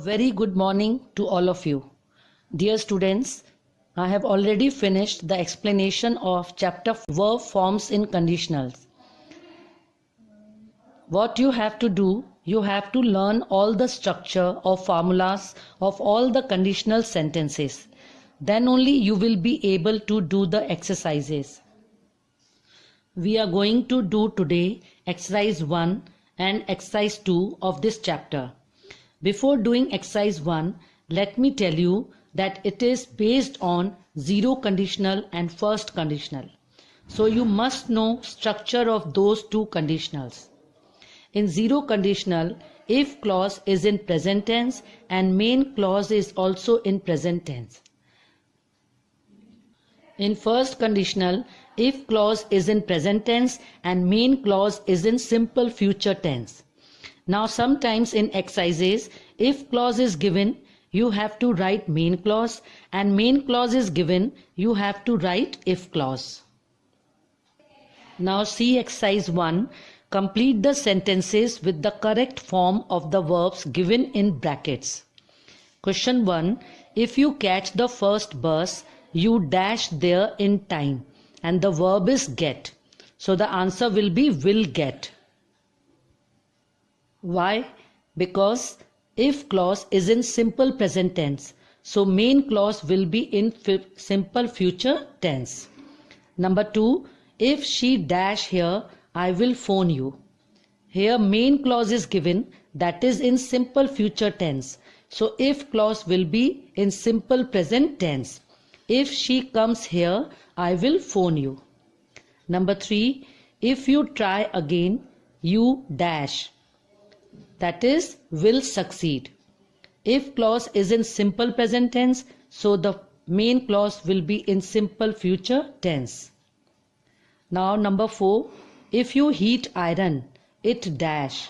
very good morning to all of you. Dear students, I have already finished the explanation of chapter verb forms in conditionals. What you have to do, you have to learn all the structure of formulas of all the conditional sentences. Then only you will be able to do the exercises. We are going to do today exercise 1 and exercise 2 of this chapter. Before doing exercise 1, let me tell you that it is based on zero conditional and first conditional. So you must know structure of those two conditionals. In zero conditional, if clause is in present tense and main clause is also in present tense. In first conditional, if clause is in present tense and main clause is in simple future tense. Now sometimes in exercises, if clause is given, you have to write main clause, and main clause is given, you have to write if clause. Now see exercise 1. Complete the sentences with the correct form of the verbs given in brackets. Question 1. If you catch the first bus, you dash there in time, and the verb is get. So the answer will be will get. Why? Because if clause is in simple present tense, so main clause will be in simple future tense. Number 2, if she dash here, I will phone you. Here main clause is given, that is in simple future tense. So if clause will be in simple present tense. If she comes here, I will phone you. Number 3, if you try again, you dash. That is will succeed. If clause is in simple present tense, so the main clause will be in simple future tense. Now number 4, if you heat iron, it dash.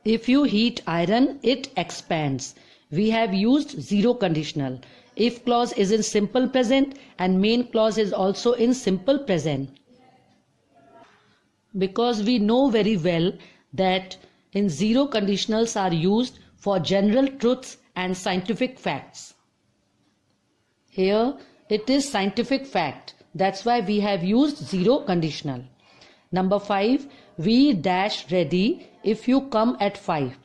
If you heat iron, it expands. We have used zero conditional. If clause is in simple present and main clause is also in simple present. Because we know very well that in zero conditionals are used for general truths and scientific facts. Here it is scientific fact. That's why we have used zero conditional. Number 5, we dash ready if you come at 5.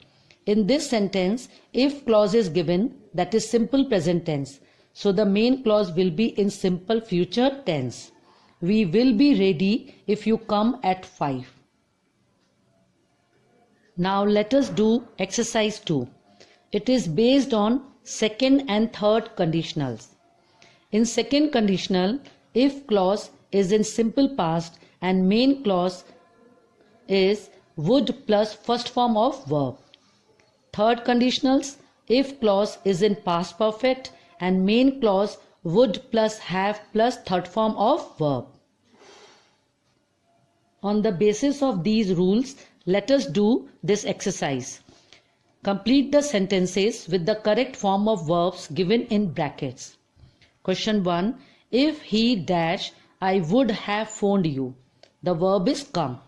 In this sentence, if clause is given, that is simple present tense. So the main clause will be in simple future tense. We will be ready if you come at 5. Now let us do exercise 2. It is based on second and third conditionals. In second conditional, if clause is in simple past and main clause is would plus first form of verb. Third conditionals, if clause is in past perfect and main clause would plus have plus third form of verb. On the basis of these rules, let us do this exercise. Complete the sentences with the correct form of verbs given in brackets. Question 1. If he dash, I would have phoned you. The verb is come.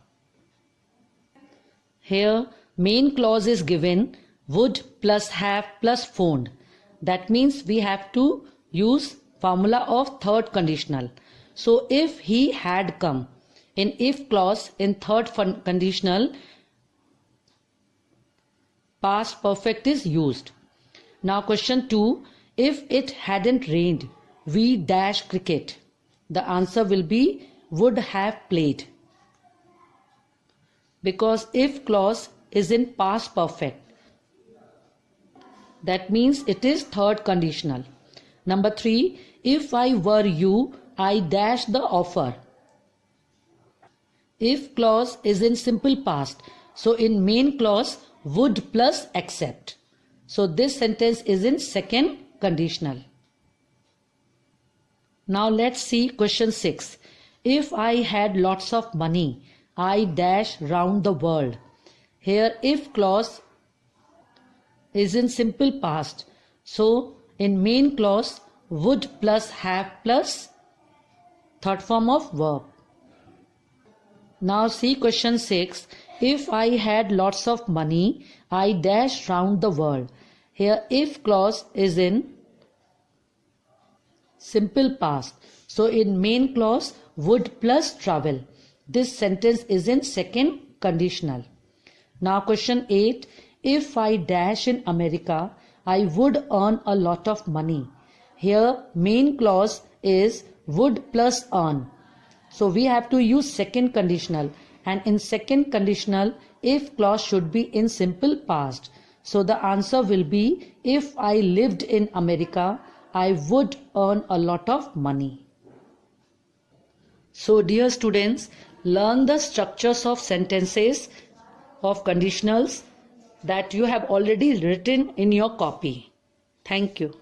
Here main clause is given, would plus have plus phoned. That means we have to use formula of third conditional. So if he had come, in if clause in third conditional, past perfect is used. Now question 2, if it hadn't rained, we dash cricket. The answer will be would have played. Because if clause is in past perfect, that means it is third conditional. Number 3, if I were you, I dash the offer. If clause is in simple past, so in main clause would plus accept. So this sentence is in second conditional. Now let's see question 6. If I had lots of money, I dash round the world. Here if clause is in simple past, so in main clause would plus have plus third form of verb. Now see question 6. If I had lots of money, I dash round the world. Here if clause is in simple past. So in main clause, would plus travel. This sentence is in second conditional. Now question 8. If I dash in America, I would earn a lot of money. Here main clause is would plus earn. So we have to use second conditional, and in second conditional if clause should be in simple past. So the answer will be if I lived in America, I would earn a lot of money. So dear students, learn the structures of sentences of conditionals that you have already written in your copy. Thank you.